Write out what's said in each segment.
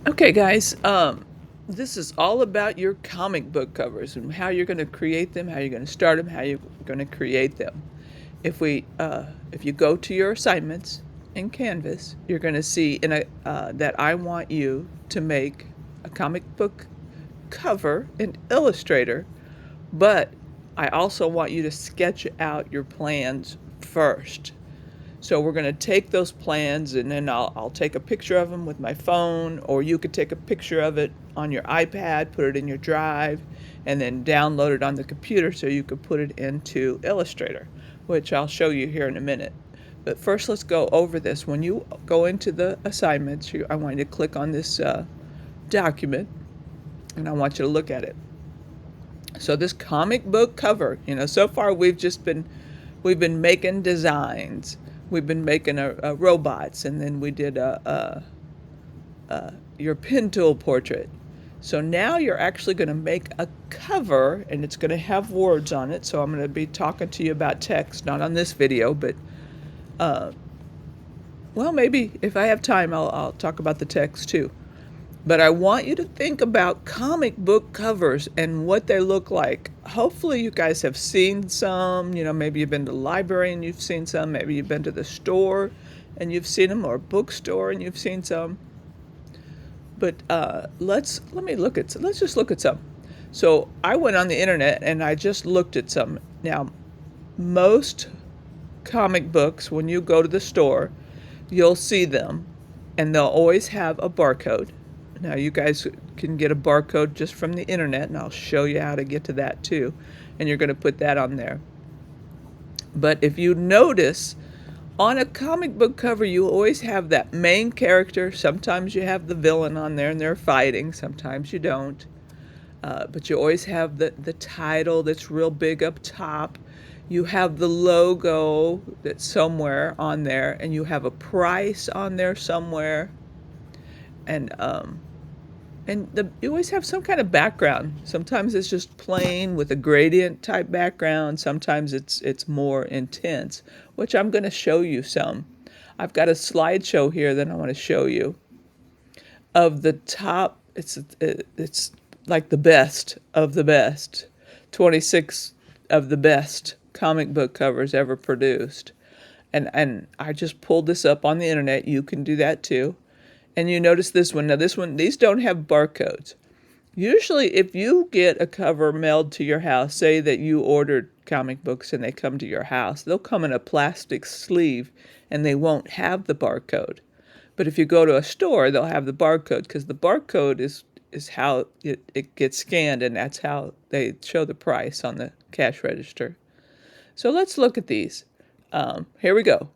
Okay, guys, this is all about your comic book covers and how you're going to create them, how you're going to start them, how you're going to create them. If you go to your assignments in Canvas, you're going to see that I want you to make a comic book cover in Illustrator, but I also want you to sketch out your plans first. So we're going to take those plans and then I'll take a picture of them with my phone, or you could take a picture of it on your iPad, put it in your drive, and then download it on the computer so you could put it into Illustrator, which I'll show you here in a minute. But first, let's go over this. When you go into the assignments, I want you to click on this document and I want you to look at it. So this comic book cover, so far we've been making designs. We've been making a robots, and then we did your pen tool portrait. So now you're actually going to make a cover, and it's going to have words on it. So I'm going to be talking to you about text, not on this video, but well, maybe if I have time, I'll talk about the text too. But I want you to think about comic book covers and what they look like. Hopefully, you guys have seen some. Maybe you've been to the library and you've seen some. Maybe you've been to the store and you've seen them, or a bookstore and you've seen some. But let's just look at some. So I went on the internet and I just looked at some. Now, most comic books, when you go to the store, you'll see them, and they'll always have a barcode. Now, you guys can get a barcode just from the internet, and I'll show you how to get to that too. And you're going to put that on there. But if you notice, on a comic book cover, you always have that main character. Sometimes you have the villain on there and they're fighting, sometimes you don't. But you always have the title that's real big up top. You have the logo that's somewhere on there, and you have a price on there somewhere. And you always have some kind of background. Sometimes it's just plain with a gradient type background. Sometimes it's more intense, which I'm going to show you some. I've got a slideshow here that I want to show you of the top. It's like the best of the best, 26 of the best comic book covers ever produced. And I just pulled this up on the internet. You can do that too. And you notice this one. Now, these don't have barcodes. Usually, if you get a cover mailed to your house, say that you ordered comic books and they come to your house, they'll come in a plastic sleeve and they won't have the barcode. But if you go to a store, they'll have the barcode, because the barcode is how it gets scanned, and that's how they show the price on the cash register. So let's look at these. Here we go.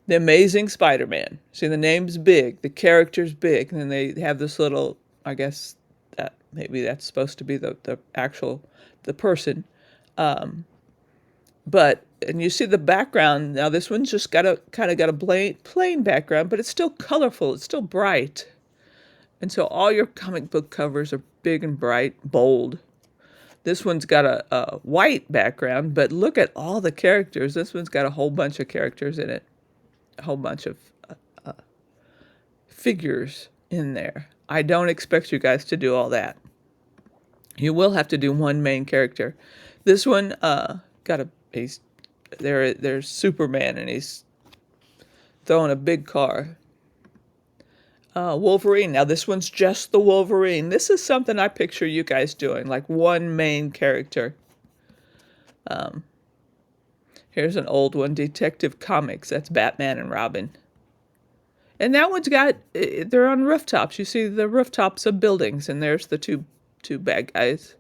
The Amazing Spider-Man. See, the name's big, the character's big, and then they have this little, I guess that maybe that's supposed to be the actual the person. But and you see the background. Now this one's just got a kind of got a plain background, but it's still colorful. It's still bright. And so all your comic book covers are big and bright, bold. This one's got a white background, but look at all the characters. This one's got a whole bunch of characters in it, a whole bunch of figures in there. I don't expect you guys to do all that. You will have to do one main character. This one got a he's there's Superman, and he's throwing a big car. Wolverine. Now this one's just the Wolverine. This is something I picture you guys doing, like one main character. Here's an old one, Detective Comics. That's Batman and Robin. And that one's got, they're on rooftops. You see the rooftops of buildings, and there's the two bad guys.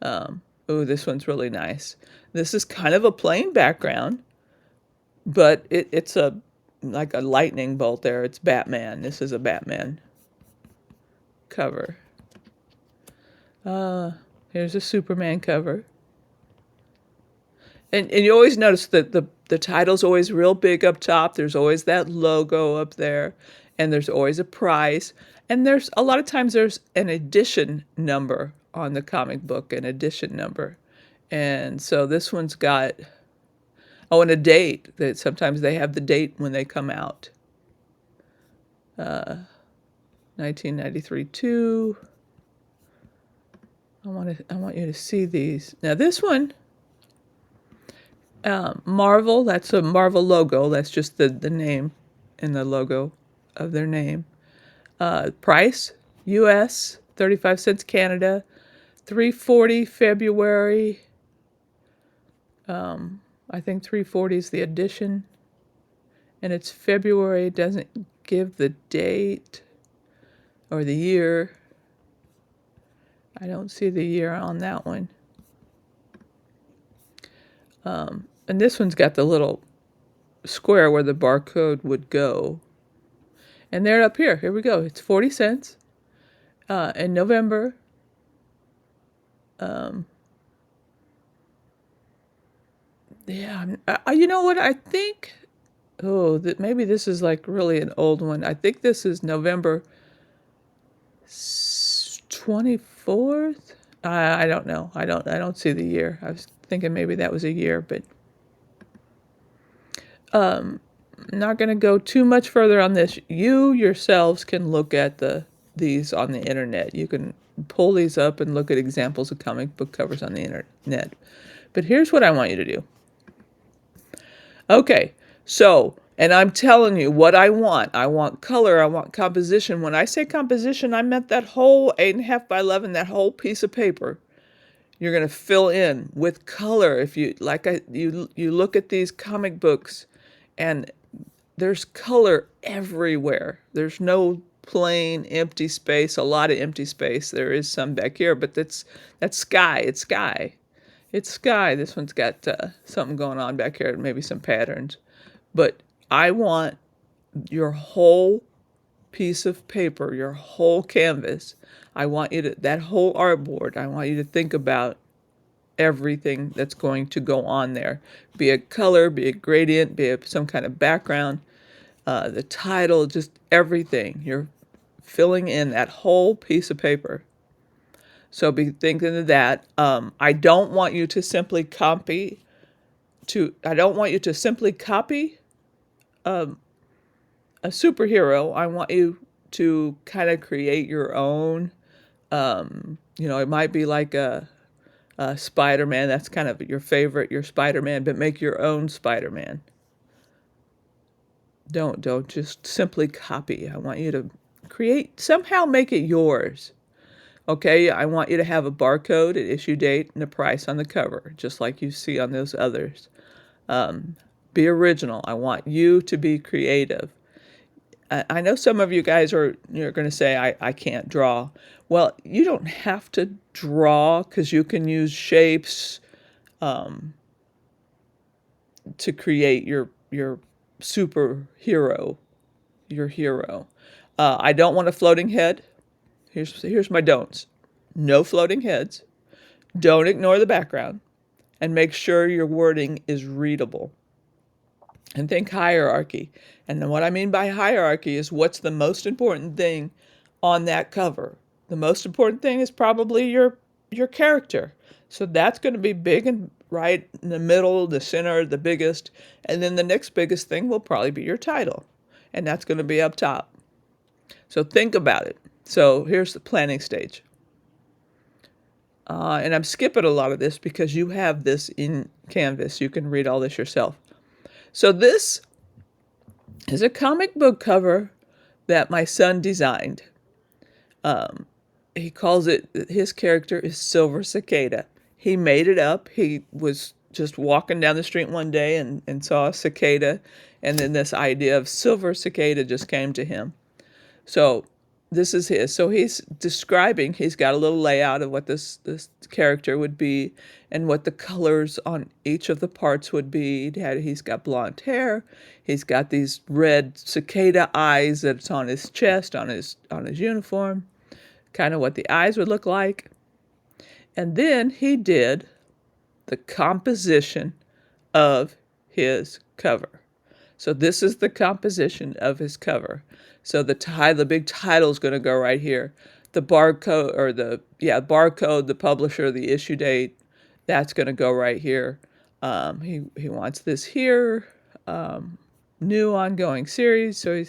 Oh, this one's really nice. This is kind of a plain background, but it's a like a lightning bolt there. It's Batman. This is a Batman cover. Here's a Superman cover. And you always notice that the title's always real big up top. There's always that logo up there, and there's always a price. And there's a lot of times there's an edition number on the comic book, an edition number. And so this one's got, oh, and a date. That sometimes they have the date when they come out. 1993 too. I want you to see these. Now this one, Marvel, that's a Marvel logo. That's just the name and the logo of their name. Price, US, 35 cents Canada, 340 February. I think 340 is the edition. And it's February. It doesn't give the date or the year. I don't see the year on that one. And this one's got the little square where the barcode would go. And they're up here. Here we go. It's 40 cents. In November. Yeah. You know what? I think. Oh, maybe this is like really an old one. I think this is November 24th. I don't know. I don't see the year. I was thinking maybe that was a year, but I'm not going to go too much further on this. You yourselves can look at these on the internet. You can pull these up and look at examples of comic book covers on the internet. But here's what I want you to do. Okay, so, and I'm telling you what I want. I want color, I want composition. When I say composition, I meant that whole 8.5 by 11, that whole piece of paper. You're going to fill in with color. If you you look at these comic books, and there's color everywhere. There's no plain empty space. A lot of empty space. There is some back here, but that's sky. It's sky. It's sky. This one's got something going on back here, maybe some patterns. But I want your whole piece of paper, your whole canvas. I want you to, that whole artboard, I want you to think about everything that's going to go on there. Be it color, be it gradient, be it some kind of background, the title, just everything. You're filling in that whole piece of paper. So be thinking of that. I don't want you to simply copy I don't want you to simply copy a superhero. I want you to kind of create your own. It might be like a Spider-Man. That's kind of your favorite, your Spider-Man, but make your own Spider-Man. Don't just simply copy. I want you to somehow make it yours. Okay, I want you to have a barcode, an issue date, and a price on the cover, just like you see on those others. Be original. I want you to be creative. I know some of you guys you're going to say, I can't draw. Well, you don't have to draw, because you can use shapes to create your superhero, your hero. I don't want a floating head. Here's my don'ts. No floating heads. Don't ignore the background. And make sure your wording is readable. And think hierarchy. And then what I mean by hierarchy is what's the most important thing on that cover. The most important thing is probably your character. So that's going to be big and right in the middle, the center, the biggest. And then the next biggest thing will probably be your title. And that's going to be up top. So think about it. So here's the planning stage. And I'm skipping a lot of this because you have this in Canvas. You can read all this yourself. So this is a comic book cover that my son designed. He calls it, his character is Silver Cicada. He made it up. He was just walking down the street one day and saw a cicada. And then this idea of Silver Cicada just came to him. So this is his. So he's describing, he's got a little layout of what this character would be and what the colors on each of the parts would be. He's got blonde hair. He's got these red cicada eyes that's on his chest, on his uniform, kind of what the eyes would look like. And then he did the composition of his cover. So this is the composition of his cover. So the big title is going to go right here. The barcode, or barcode, the publisher, the issue date, that's going to go right here. He wants this here. new ongoing series. So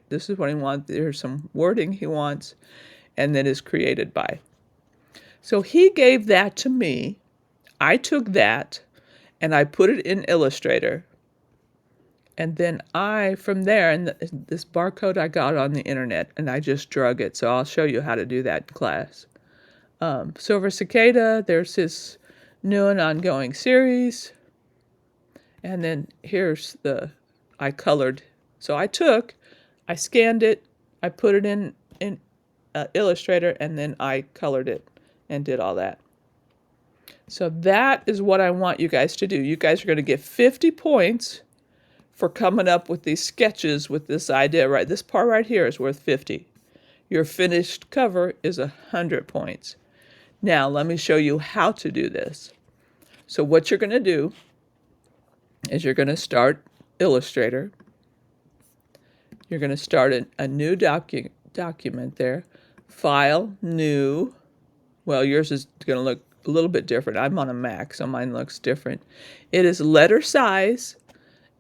this is what he wants. There's some wording he wants, and then is created by. So he gave that to me. I took that and I put it in Illustrator. And then from there, and this barcode I got on the internet, and I just drug it. So I'll show you how to do that in class. Silver Cicada, there's his new and ongoing series. And then here's I colored. So I scanned it, I put it in Illustrator, and then I colored it and did all that. So that is what I want you guys to do. You guys are going to get 50 points for coming up with these sketches with this idea, right? This part right here is worth 50. Your finished cover is 100 points. Now, let me show you how to do this. So what you're going to do is you're going to start Illustrator. You're going to start a new document there. File, new. Well, yours is going to look a little bit different. I'm on a Mac, so mine looks different. It is letter size.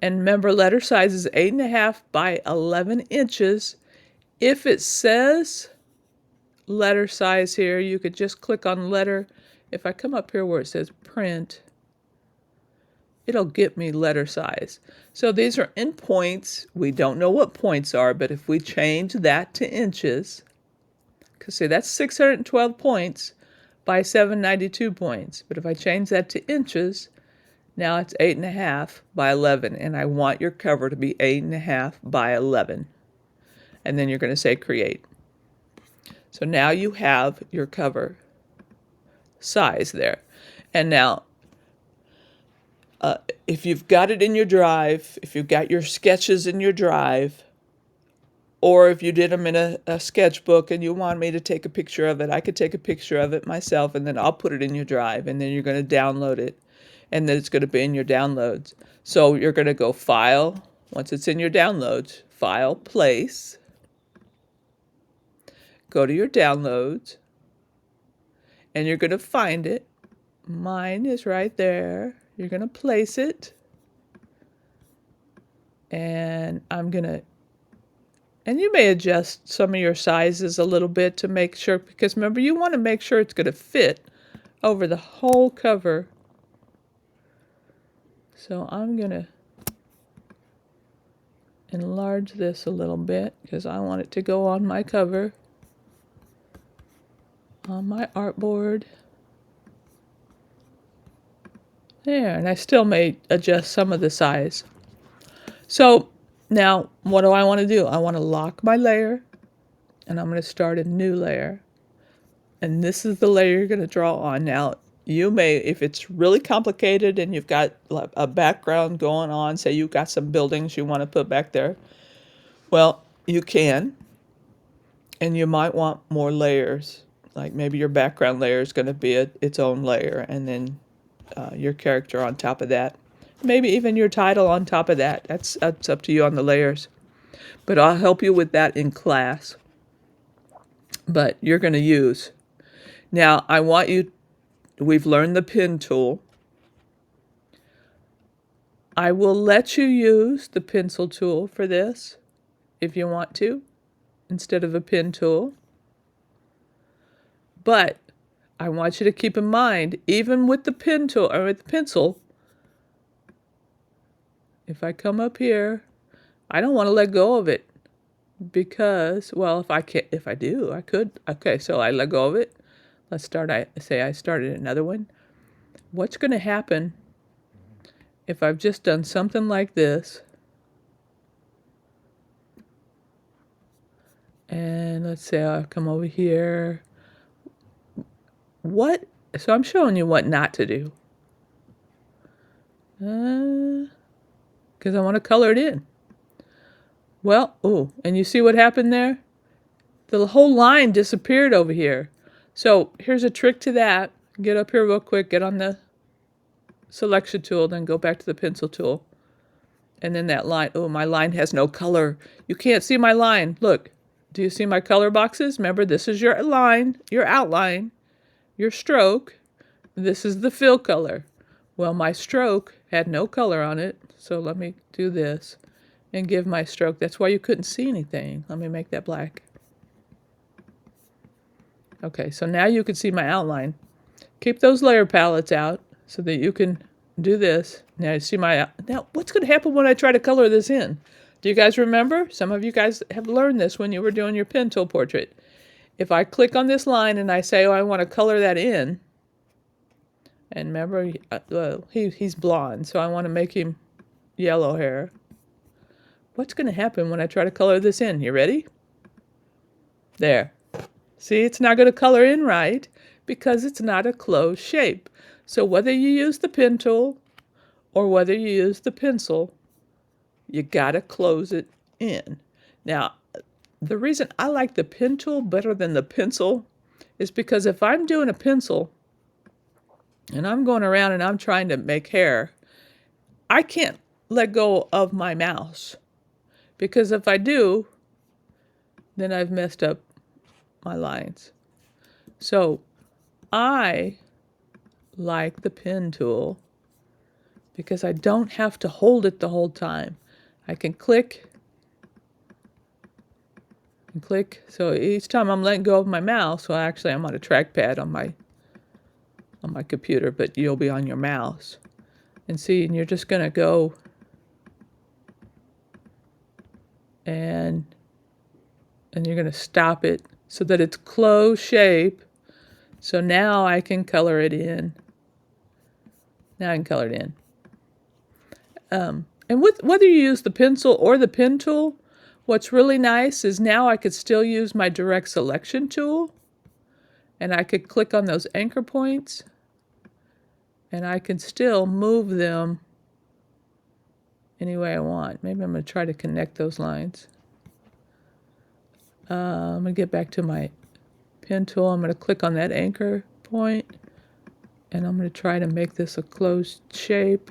And remember, letter size is 8.5 by 11 inches. If it says letter size here, you could just click on letter. If I come up here where it says print, it'll get me letter size. So these are in points. We don't know what points are, but if we change that to inches, because see, that's 612 points by 792 points. But if I change that to inches, now it's 8.5 by 11, and I want your cover to be 8.5 by 11. And then you're going to say create. So now you have your cover size there. And now, if you've got it in your drive, if you've got your sketches in your drive, or if you did them in a sketchbook and you want me to take a picture of it, I could take a picture of it myself, and then I'll put it in your drive, and then you're going to download it. And then it's going to be in your downloads. So you're going to go File, once it's in your downloads, File, Place. Go to your downloads, and you're going to find it. Mine is right there. You're going to place it. And and you may adjust some of your sizes a little bit to make sure, because remember, you want to make sure it's going to fit over the whole cover. So I'm going to enlarge this a little bit because I want it to go on my cover, on my artboard. There, and I still may adjust some of the size. So now what do I want to do? I want to lock my layer, and I'm going to start a new layer. And this is the layer you're going to draw on. Now, you may, if it's really complicated and you've got a background going on, say you've got some buildings you want to put back there, well, you can. And you might want more layers. Like maybe your background layer is going to be its own layer, and then your character on top of that. Maybe even your title on top of that. That's up to you on the layers. But I'll help you with that in class. But you're going to use. Now, I want you, we've learned the pen tool. I will let you use the pencil tool for this if you want to, instead of a pen tool. But I want you to keep in mind, even with the pen tool or with the pencil, if I come up here, I don't want to let go of it because, well, if I do, I could. Okay, so I let go of it. Let's start. I started another one. What's going to happen if I've just done something like this? And let's say I'll come over here. So I'm showing you what not to do. Because I want to color it in. Well, and you see what happened there? The whole line disappeared over here. So here's a trick to that. Get up here real quick, get on the selection tool, then go back to the pencil tool. And then that line, my line has no color. You can't see my line. Look, do you see my color boxes? Remember, this is your line, your outline, your stroke. This is the fill color. Well, my stroke had no color on it. So let me do this and give my stroke. That's why you couldn't see anything. Let me make that black. Okay, so now you can see my outline. Keep those layer palettes out so that you can do this. Now you see my, now what's going to happen when I try to color this in? Do you guys remember? Some of you guys have learned this when you were doing your pen tool portrait. If I click on this line and I say, oh, I want to color that in, and remember, he's blonde, so I want to make him yellow hair. What's going to happen when I try to color this in? You ready? There. See, it's not going to color in right because it's not a closed shape. So whether you use the pen tool or whether you use the pencil, you got to close it in. Now, the reason I like the pen tool better than the pencil is because if I'm doing a pencil and I'm going around and I'm trying to make hair, I can't let go of my mouse. Because if I do, then I've messed up my lines. So I like the pen tool because I don't have to hold it the whole time. I can click and click. So each time I'm letting go of my mouse, well, actually I'm on a trackpad on my computer, but you'll be on your mouse. And see, and you're just going to go and you're going to stop it so that it's closed shape. So now I can color it in. Now I can color it in. And with whether you use the pencil or the pen tool, what's really nice is now I could still use my direct selection tool, and I could click on those anchor points, and I can still move them any way I want. Maybe I'm going to try to connect those lines. I'm going to get back to my pen tool. I'm going to click on that anchor point, and I'm going to try to make this a closed shape.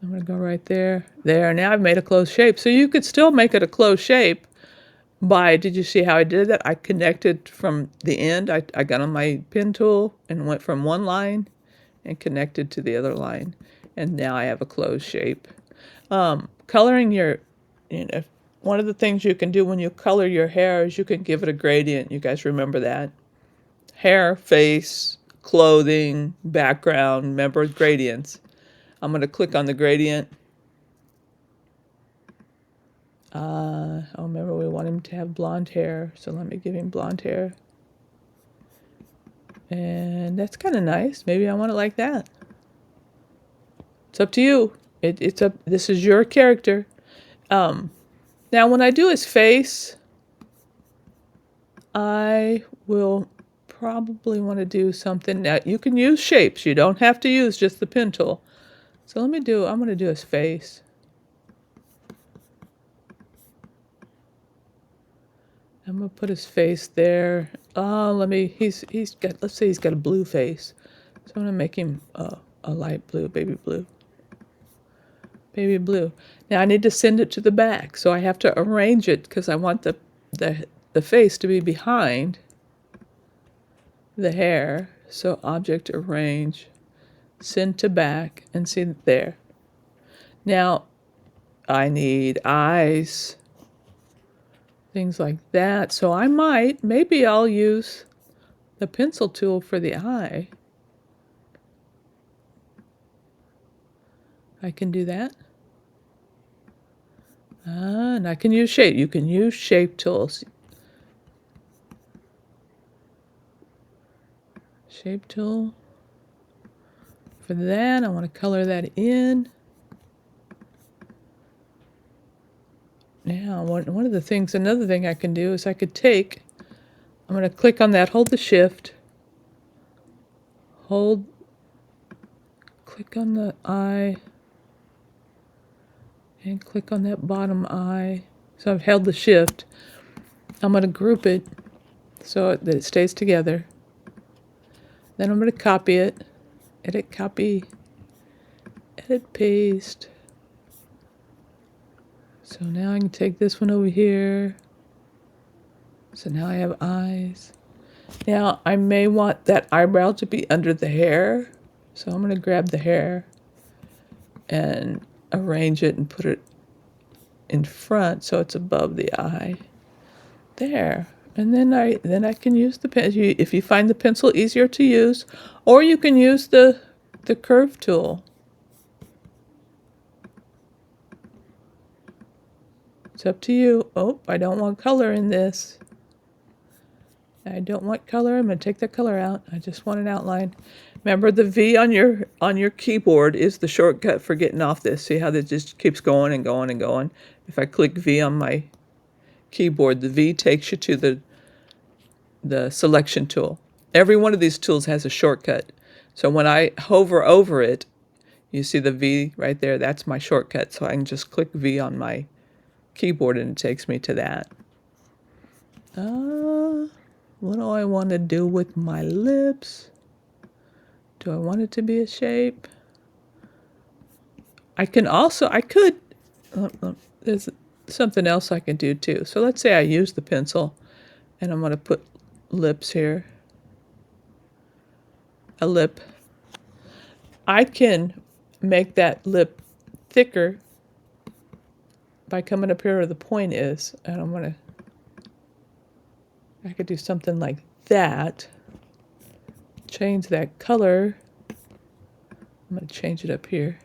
I'm going to go right there. There, now I've made a closed shape. So you could still make it a closed shape by, did you see how I did that? I connected from the end. I got on my pen tool and went from one line and connected to the other line. And now I have a closed shape. Coloring your, one of the things you can do when you color your hair is you can give it a gradient. You guys remember that? Hair, face, clothing, background, remember gradients. I'm going to click on the gradient. Remember we want him to have blonde hair, so let me give him blonde hair. And that's kind of nice. Maybe I want it like that. It's up to you. This is your character. Now when I do his face, I will probably want to do something. Now you can use shapes. You don't have to use just the pen tool. So I'm going to do his face. I'm going to put his face there. Let's say he's got a blue face. So I'm going to make him a light blue, baby blue. Baby blue. Now I need to send it to the back. So I have to arrange it because I want the face to be behind the hair. So object, arrange, send to back, and see there. Now I need eyes, things like that. So maybe I'll use the pencil tool for the eye. I can do that. And I can use shape. You can use shape tools. Shape tool. For that, I want to color that in. Now, another thing I can do is I'm going to click on that, hold the shift, click on the eye, and click on that bottom eye. So I've held the shift. I'm going to group it so that it stays together. Then I'm going to copy it, edit, copy, edit, paste. So now I can take this one over here. So now I have eyes. Now I may want that eyebrow to be under the hair. So I'm going to grab the hair and arrange it and put it in front so it's above the eye. There. And then I can use the pen if you find the pencil easier to use, or you can use the curve tool. It's up to you. Oh, I don't want color in this. I don't want color. I'm going to take the color out. I just want an outline. Remember, the V on your keyboard is the shortcut for getting off this. See how that just keeps going and going and going? If I click V on my keyboard, the V takes you to the selection tool. Every one of these tools has a shortcut. So when I hover over it, you see the V right there. That's my shortcut. So I can just click V on my keyboard and it takes me to that. What do I want to do with my lips? Do I want it to be a shape? I could, there's something else I can do too. So let's say I use the pencil and I'm going to put lips here. A lip. I can make that lip thicker by coming up here where the point is, and I could do something like that. Change that color. I'm going to change it up here.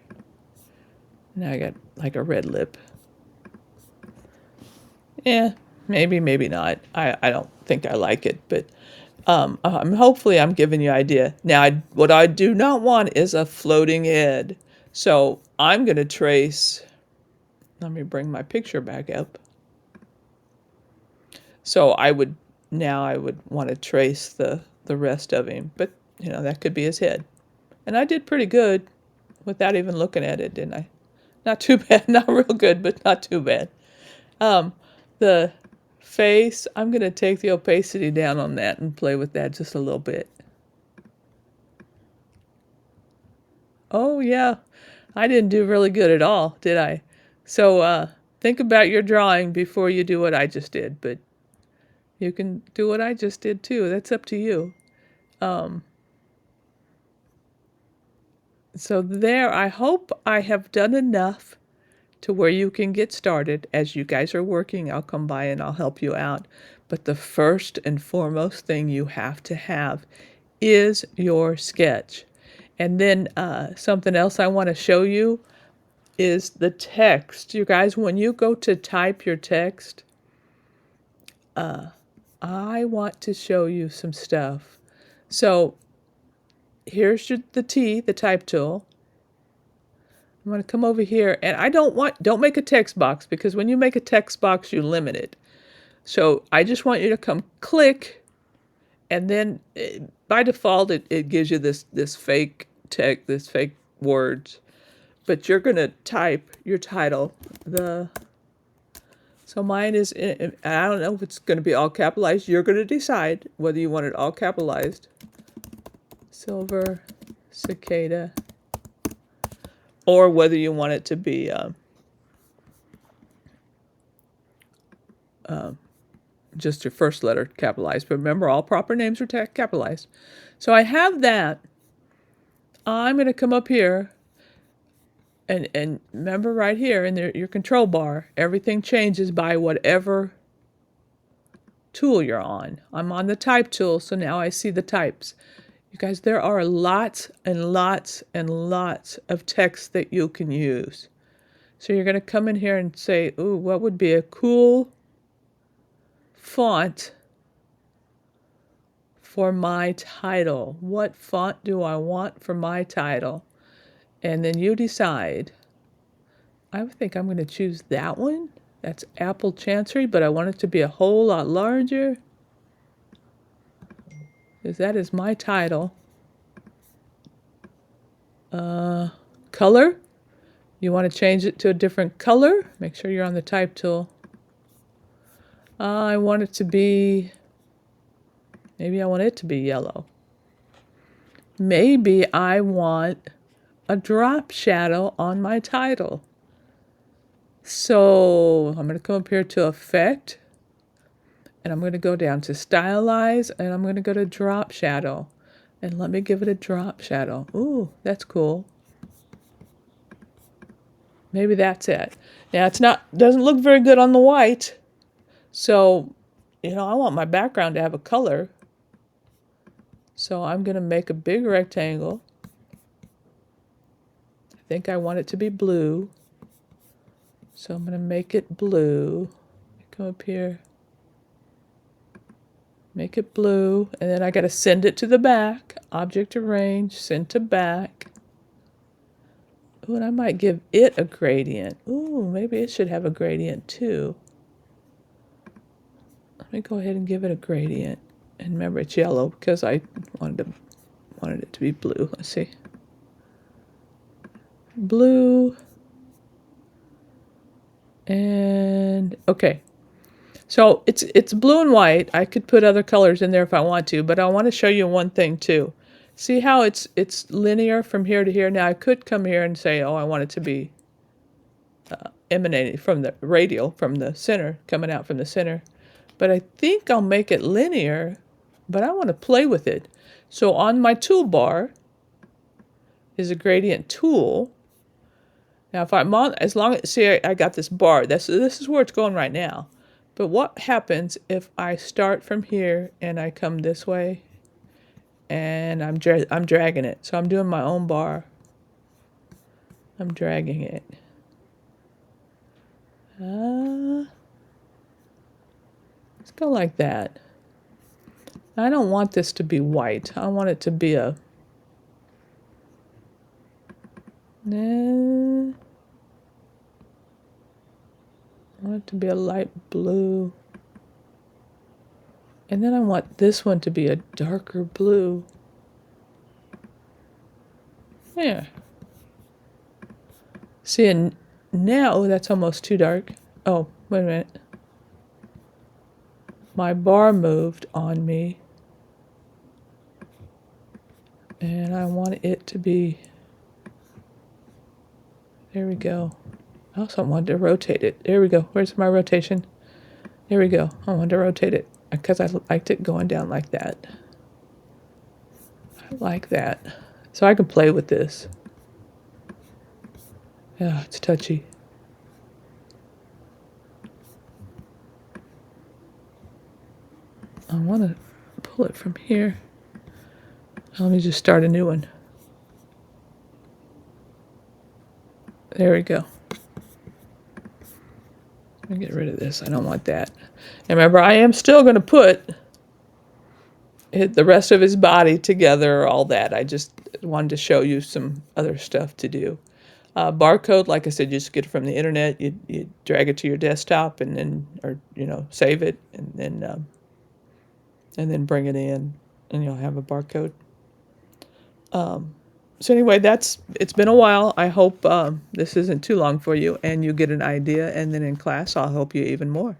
Now I got like a red lip. Yeah, maybe not. I don't think I like it, but hopefully I'm giving you an idea. Now, what I do not want is a floating head. So I'm going to trace, let me bring my picture back up. So I would want to trace the rest of him, but that could be his head. And I did pretty good without even looking at it, didn't I? Not too bad, not real good, but not too bad. The face, I'm going to take the opacity down on that and play with that just a little bit. Oh yeah, I didn't do really good at all, did I? So think about your drawing before you do what I just did, but you can do what I just did too. That's up to you. So there, I hope I have done enough to where you can get started. As you guys are working, I'll come by and I'll help you out. But the first and foremost thing you have to have is your sketch. And then something else I want to show you is the text. You guys, when you go to type your text, I want to show you some stuff. So here's the T, the type tool. I'm going to come over here, and don't make a text box, because when you make a text box, you limit it. So I just want you to come click, and then by default, it gives you this fake text, this fake words. But you're going to type your title. So mine is, I don't know if it's going to be all capitalized. You're going to decide whether you want it all capitalized. Silver Cicada. Or whether you want it to be just your first letter capitalized. But remember, all proper names are capitalized. So I have that. I'm going to come up here. And remember right here in your control bar, everything changes by whatever tool you're on. I'm on the type tool, so now I see the types. You guys, there are lots and lots and lots of text that you can use. So you're going to come in here and say, ooh, what would be a cool font for my title? What font do I want for my title? And then you decide. I think I'm going to choose that one. That's Apple Chancery, but I want it to be a whole lot larger, because that is my title. Color. You want to change it to a different color. Make sure you're on the type tool. I want it to be, maybe I want it to be yellow. Maybe I want a drop shadow on my title. So I'm going to come up here to Effect, and I'm going to go down to Stylize, and I'm going to go to Drop Shadow. And let me give it a drop shadow. Ooh, that's cool. Maybe that's it. Now it's not, doesn't look very good on the white. So, I want my background to have a color. So I'm going to make a big rectangle. I think I want it to be blue. So I'm going to make it blue. Come up here. Make it blue. And then I got to send it to the back. Object arrange, send to back. Ooh, and I might give it a gradient. Ooh, maybe it should have a gradient too. Let me go ahead and give it a gradient. And remember, it's yellow because I wanted it to be blue. Let's see. Blue. And okay. So it's blue and white. I could put other colors in there if I want to, but I want to show you one thing too. See how it's linear from here to here? Now I could come here and say, oh, I want it to be emanating from the radial, from the center, coming out from the center. But I think I'll make it linear, but I want to play with it. So on my toolbar is a gradient tool. Now if I'm on, as long as, see, I got this bar. This is where it's going right now. But what happens if I start from here and I come this way and I'm dragging it? So I'm doing my own bar. I'm dragging it. Let's go like that. I don't want this to be white. I want it to be a... Nah. I want it to be a light blue. And then I want this one to be a darker blue. There. See, and now, oh, that's almost too dark. Oh, wait a minute. My bar moved on me. And I want it to be... There we go. I also wanted to rotate it. There we go. Where's my rotation? There we go. I wanted to rotate it because I liked it going down like that. I like that. So I can play with this. Yeah, it's touchy. I want to pull it from here. Let me just start a new one. There we go. Let me get rid of this. I don't want that. And remember, I am still going to put the rest of his body together, all that. I just wanted to show you some other stuff to do. Barcode, like I said, you just get it from the internet. You drag it to your desktop and then, or save it and then bring it in, and you'll have a barcode. So anyway, it's been a while. I hope this isn't too long for you and you get an idea, and then in class I'll help you even more.